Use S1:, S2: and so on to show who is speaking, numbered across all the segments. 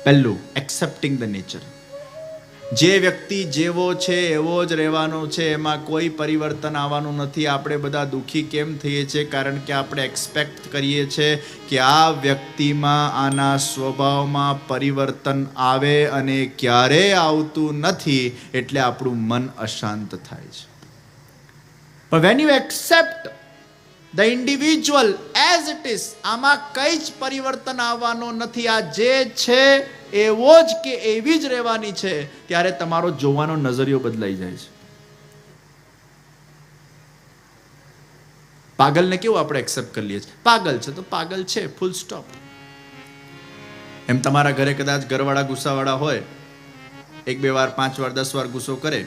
S1: પહેલું, accepting the nature. જે વ્યક્તિ જેવો છે એવો જ રહેવાનો છે, એમાં કોઈ પરિવર્તન આવવાનું નથી. આપણે બધા દુઃખી કેમ થઈએ છીએ? કારણ કે આપણે એક્સપેક્ટ કરીએ છીએ કે આ વ્યક્તિમાં, આના સ્વભાવમાં પરિવર્તન આવે, અને ક્યારેય આવતું નથી, એટલે આપણું મન અશાંત થાય છે. પણ when you accept the individual as it is, આમાં કંઈ જ પરિવર્તન આવવાનો નથી, આ જે છે એવો જ કે એવી જ રહેવાની છે, ત્યારે તમારો જોવાનો નજરિયો બદલાઈ જાય છે. પાગલને કેવું આપણે એક્સેપ્ટ કરી લઈએ છીએ? પાગલ છે તો પાગલ છે, ફૂલ સ્ટોપ. એમ તમારા ઘરે કદાચ ઘરવાળા ગુસ્સાવાળા હોય, 1-2 વાર, 5 વાર, 10 વાર ગુસ્સો કરે,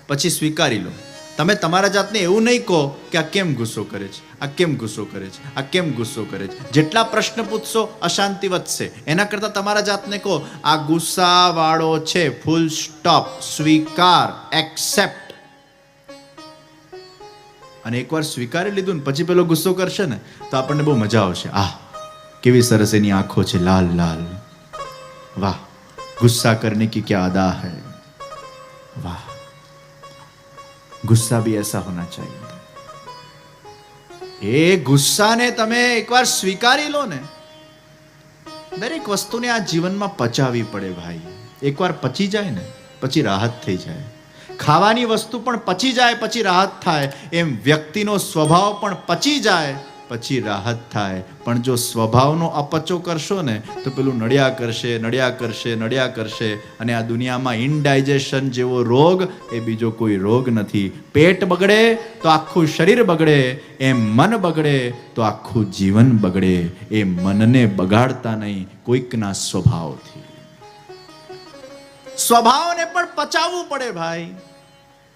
S1: પછી સ્વીકારી લો. તમે તમારા જાતને એવું નહીં કહો કે આ કેમ ગુસ્સો કરે છે, આ કેમ ગુસ્સો કરે છે, આ કેમ ગુસ્સો કરે છે. જેટલા પ્રશ્ન પૂછશો અશાંતિ વધશે. એના કરતાં તમારા જાતને કહો આ ગુસ્સાવાળો છે, ફૂલ સ્ટોપ, સ્વીકાર, એક્સેપ્ટ. અને એકવાર સ્વીકારી લીધું ને પછી પેલો ગુસ્સો કરશે ને તો આપણને બહુ મજા આવશે. કેવી સરસ એની આંખો છે, લાલ લાલ, વાહ, ગુસ્સા કરને કી ક્યા અદા હૈ, વાહ, ગુસ્સા ભી ऐसा होना चाहिए. એ ગુસ્સાને તમે એકવાર સ્વીકારી લો ને. દરેક વસ્તુને આ જીવનમાં પચાવવી પડે ભાઈ. એકવાર પચી જાય ને પછી રાહત થઈ જાય. ખાવાની વસ્તુ પણ પચી જાય પછી રાહત થાય, એમ વ્યક્તિનો સ્વભાવ પણ પચી જાય પછી રાહત થાય. પણ જો સ્વભાવનો અપચો કરશો ને તો પેલું નડ્યા કરશે, નડ્યા કરશે, નડ્યા કરશે. અને આ દુનિયામાં ઇનડાઇજેશન જેવો રોગ એ બીજો કોઈ રોગ નથી. પેટ બગડે તો આખું શરીર બગડે, એમ મન બગડે તો આખું જીવન બગડે. એ મનને બગાડતા નહીં કોઈકના સ્વભાવથી. સ્વભાવને પણ પચાવવું પડે ભાઈ.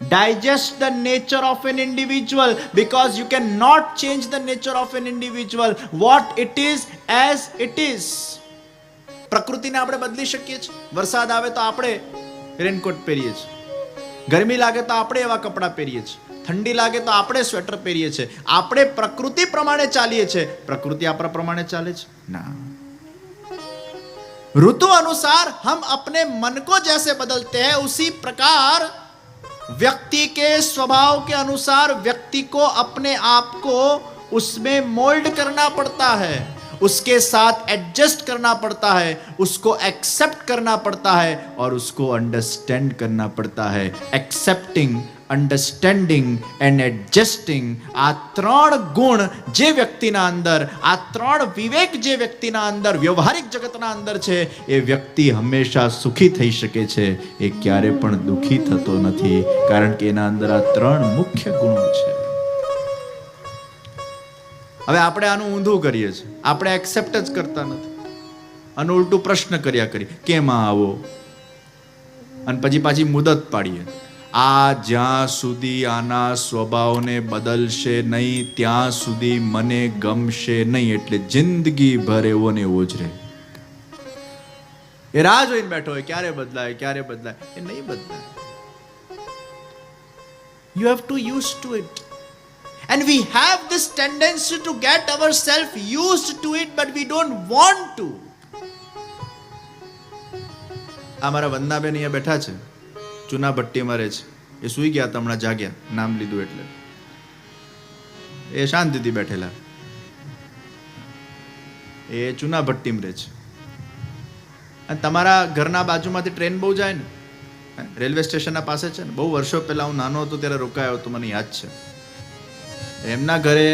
S1: Digest the nature of an individual, because you cannot change the nature of an individual. What it is as it is. પ્રકૃતિને આપણે બદલી શકીએ છીએ. વરસાદ આવે તો આપણે રેનકોટ પહેરીએ છીએ, ગરમી લાગે તો આપણે એવા કપડાં પહેરીએ છીએ, ઠંડી લાગે તો આપણે સ્વેટર પહેરીએ છીએ. આપણે પ્રકૃતિ પ્રમાણે ચાલીએ છીએ. પ્રકૃતિ આપણા પ્રમાણે ચાલે છે? ના. ऋतु अनुसार हम अपने मन को जैसे बदलते हैं, उसी प्रकार व्यक्ति के स्वभाव के अनुसार व्यक्ति को अपने आप को उसमें मोल्ड करना पड़ता है, उसके साथ एडजस्ट करना पड़ता है, उसको एक्सेप्ट करना पड़ता है और उसको अंडरस्टैंड करना पड़ता है. एक्सेप्टिंग, અંડરસ્ટેન્ડિંગ એન્ડ એડજસ્ટિંગ, આ 3 ગુણ જે વ્યક્તિના અંદર, આ 3 વિવેક જે વ્યક્તિના અંદર, વ્યવહારિક જગતના અંદર છે, એ વ્યક્તિ હંમેશા સુખી થઈ શકે છે. એ ક્યારે પણ દુઃખી થતો નથી, કારણ કે એના અંદર આ 3 મુખ્ય ગુણો છે. હવે આપણે આનું ઊંધું કરીએ છીએ. આપણે એક્સેપ્ટ જ કરતા નથી અને ઉલટું પ્રશ્ન કર્યા કરીએ, કેમ આવો, અને પછી પાછી મુદત પાડીએ. આ જ્યાં સુધી આના સ્વભાવને બદલશે નહીં ત્યાં સુધી મને ગમશે નહીં, એટલે જિંદગી ભર એવો ને એવો જ રહે. એ રાહ જોઈને બેઠો હોય ક્યારે બદલાય, ક્યારે બદલાય. એ નહીં બદલાય. You have to used to it. And we have this tendency to get ourselves used to it, but we don't want to. અમારા વંદનાબેન અહીંયા બેઠા છે, ચૂના ભટ્ટીમાં રહે છે. એ સૂઈ ગયા હતા, હમણાં જાગ્યા, નામ લીધું એટલે. એ શાંતિથી બેઠેલા. એ ચૂના ભટ્ટીમાં રહે છે. અને તમારા ઘરના બાજુમાંથી ટ્રેન બહુ જાય ને, રેલવે સ્ટેશનના પાસે છે ને. બહુ વર્ષો પહેલા હું નાનો હતો ત્યારે રોકાયો હતો, મને યાદ છે. એમના ઘરે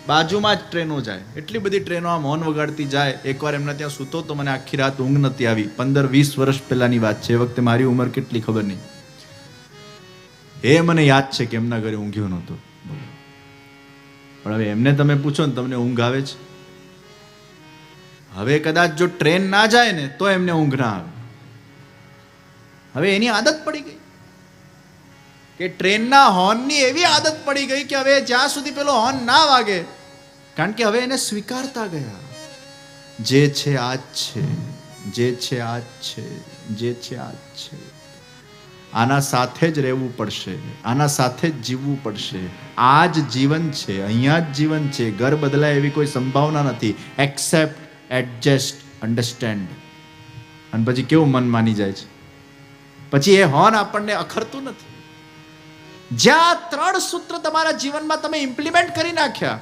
S1: બાજુમાં જ ટ્રેનો જાય, એટલી બધી ટ્રેનો આમ હોર્ન વગાડતી જાય. એકવાર એમના ત્યાં સૂતો તો મને આખી રાત ઊંઘ નથી આવી. 15-20 વર્ષ પહેલાની વાત છે. એ વખતે મારી ઉંમર કેટલી ખબર નહીં. એ મને યાદ છે કે એમના ઘરે ઊંઘ્યો નહોતો. પણ હવે એમને તમે પૂછો ને, તમને ઊંઘ આવે છે? હવે કદાચ જો ટ્રેન ના જાય ને તો એમને ઊંઘ ના આવે. હવે એની આદત પડી ગઈ કે ટ્રેનના હોર્નની એવી આદત પડી ગઈ કે હવે જ્યાં સુધી પેલો હોર્ન ના વાગે, કારણ કે હવે એને સ્વીકારતા ગયા. જે છે આ જ છે, જે છે આ જ છે, જે છે આ જ છે. આના સાથે જ રહેવું પડશે, આના સાથે જ જીવવું પડશે. આ જ જીવન છે, અહીંયા જ જીવન છે. ઘર બદલાય એવી કોઈ સંભાવના નથી. Accept, adjust, understand. અને પછી કેવું મન માની જાય છે, પછી એ હોર્ન આપણને અખરતું નથી. જ્યાં 3 સૂત્ર તમારા જીવનમાં તમે ઇમ્પ્લિમેન્ટ કરી નાખ્યા,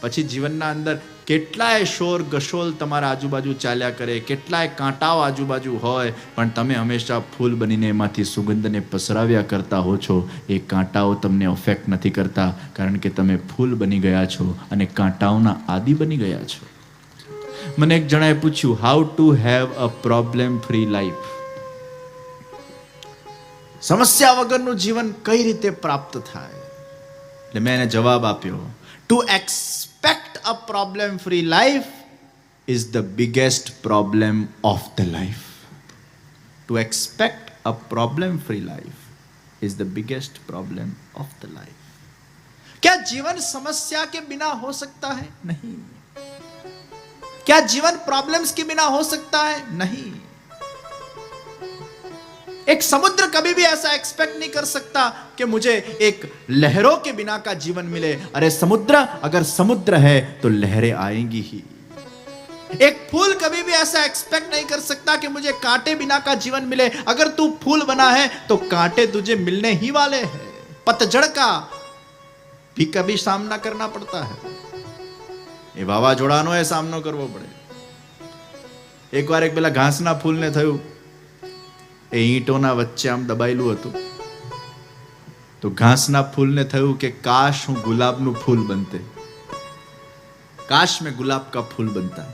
S1: પછી જીવનના અંદર કેટલાય શોર ગશોલ તમારા આજુબાજુ ચાલ્યા કરે, કેટલાય કાંટાઓ આજુબાજુ હોય, પણ તમે હંમેશા ફૂલ બનીને એમાંથી સુગંધને પસરાવ્યા કરતા હો છો. એ કાંટાઓ તમને અફેક્ટ નથી કરતા, કારણ કે તમે ફૂલ બની ગયા છો અને કાંટાઓના આદિ બની ગયા છો. મને એક જણાએ પૂછ્યું, how to have a problem free life? સમસ્યા વગરનું જીવન કઈ રીતે પ્રાપ્ત થાય? એટલે મેં એને જવાબ આપ્યો, to expect a problem free life is the biggest problem of the life. To expect a problem free life is the biggest problem of the life. क्या जीवन समस्या के बिना हो सकता है? नहीं. क्या जीवन प्रॉब्लम्स के बिना हो सकता है? नहीं. एक समुद्र कभी भी ऐसा एक्सपेक्ट नहीं कर सकता कि मुझे एक लहरों के बिना का जीवन मिले. अरे समुद्र, अगर समुद्र है तो लहरें आएंगी ही. एक फूल कभी भी ऐसा एक्सपेक्ट नहीं कर सकता कि मुझे कांटे बिना का जीवन मिले. अगर तू फूल बना है तो कांटे तुझे मिलने ही वाले हैं. पतझड़ का भी कभी सामना करना पड़ता है. એ વાવાઝોડાનો એ સામનો કરવો પડે. એકવાર એક પેલા ઘાસના ફૂલને થયું, એ ઈંટોના વચ્ચે આમ દબાયેલું હતું, તો ઘાસના ફૂલને થયું કે કાશ હું ગુલાબનું ફૂલ બનતે, કાશ મેં ગુલાબ કા ફૂલ બનતા.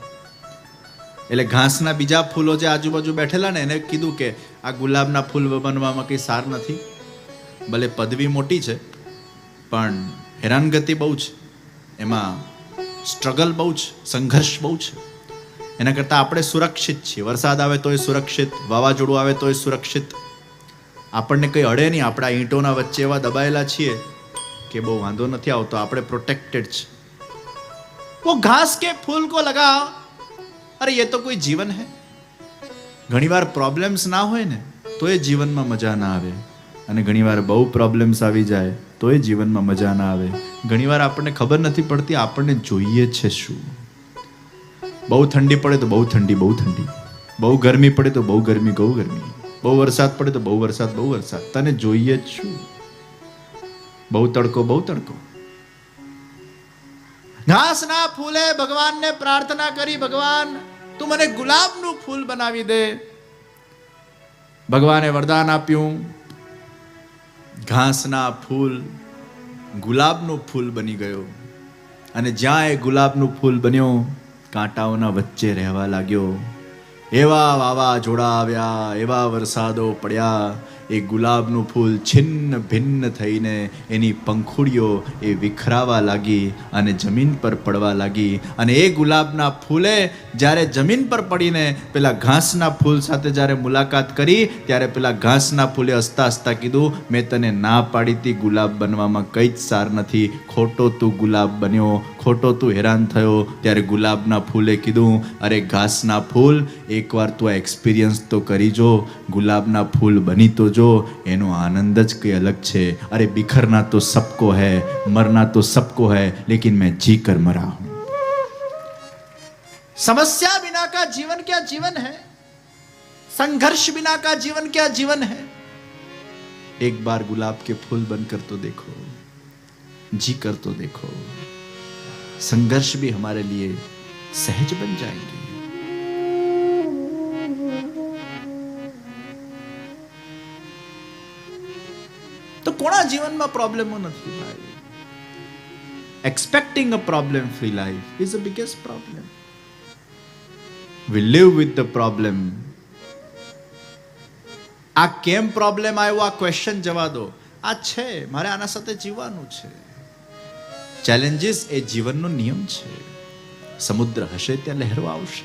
S1: એટલે ઘાસના બીજા ફૂલો જે આજુબાજુ બેઠેલા ને એને કીધું કે આ ગુલાબના ફૂલ બનવામાં કંઈ સાર નથી, ભલે પદવી મોટી છે પણ હેરાનગતિ બહુ છે, એમાં સ્ટ્રગલ બહુ છે, સંઘર્ષ બહુ છે. એના કરતાં આપણે સુરક્ષિત છીએ. વરસાદ આવે તોય સુરક્ષિત, વાવાઝોડું આવે તોય સુરક્ષિત, આપણને કંઈ અડે નહીં. આપણા ઈંટોના વચ્ચે એવા દબાયેલા છીએ કે બહુ વાંધો નથી આવતો, આપણે પ્રોટેક્ટેડ છે. वो घास के फूल को लगा, अरे ये तो कोई जीवन है. ઘણીવાર પ્રોબ્લેમ્સ ના હોય ને તો એ જીવનમાં મજા ના આવે, અને ઘણીવાર બહુ પ્રોબ્લેમ્સ આવી જાય તો એ જીવનમાં મજા ના આવે. ઘણીવાર આપણને ખબર નથી પડતી આપણને જોઈએ છે શું. બહુ ઠંડી પડે તો બહુ ઠંડી, બહુ ઠંડી, બહુ ગરમી પડે તો બહુ ગરમી, બહુ ગરમી, બહુ વરસાદ પડે તો બહુ વરસાદ, બહુ વરસાદ. તને જોઈએ જ શું? બહુ તડકો, બહુ તડકો. ઘાસના ફૂલે ભગવાનને પ્રાર્થના કરી, ભગવાન તું મને ગુલાબનું ફૂલ બનાવી દે. ભગવાને વરદાન આપ્યું, ઘાસના ફૂલ ગુલાબનું ફૂલ બની ગયો. અને જ્યાં એ ગુલાબનું ફૂલ બન્યો, કાંટાઓના વચ્ચે રહેવા લાગ્યો. એવા વાવાઝોડા આવ્યા, એવા વરસાદો પડ્યા, એ ગુલાબનું ફૂલ છિન્ન ભિન્ન થઈને એની પંખુડીઓ એ વિખરાવા લાગી અને જમીન પર પડવા લાગી. અને એ ગુલાબના ફૂલે જ્યારે જમીન પર પડીને પેલા ઘાસના ફૂલ સાથે જ્યારે મુલાકાત કરી, ત્યારે પેલા ઘાસના ફૂલે હસતા હસતા કીધું, મેં તને ના પાડી હતી ગુલાબ બનવામાં કંઈ જ સાર નથી, ખોટો તું ગુલાબ બન્યો, ખોટો તું હેરાન થયો. ત્યારે ગુલાબના ફૂલે કીધું, અરે ઘાસના ફૂલ, એકવાર તું આ એક્સપિરિયન્સ તો કરી જો, ગુલાબના ફૂલ બની તો જો, એનો આનંદ જ કંઈ અલગ છે. અરે बिखरना तो सबको है, मरना तो सबको है, लेकिन मैं जी कर मरा हूं. समस्या बिना का जीवन क्या जीवन है? संघर्ष बिना का जीवन क्या जीवन है? एक बार गुलाब के फूल बनकर तो देखो, जी कर तो देखो, संघर्ष भी हमारे लिए सहज बन जाएंगे. તો કોના જીવનમાં પ્રોબ્લેમો નથી ભાઈ? Expecting a problem free life is the biggest problem. We live with the problem. આ કેમ પ્રોબ્લેમ આવ્યો આ ક્વેશ્ચન જવા દો. આ છે, મારે આના સાથે જીવવાનું છે. ચેલેન્જીસ એ જીવનનો નિયમ છે. સમુદ્ર હશે ત્યાં લહેરો આવશે.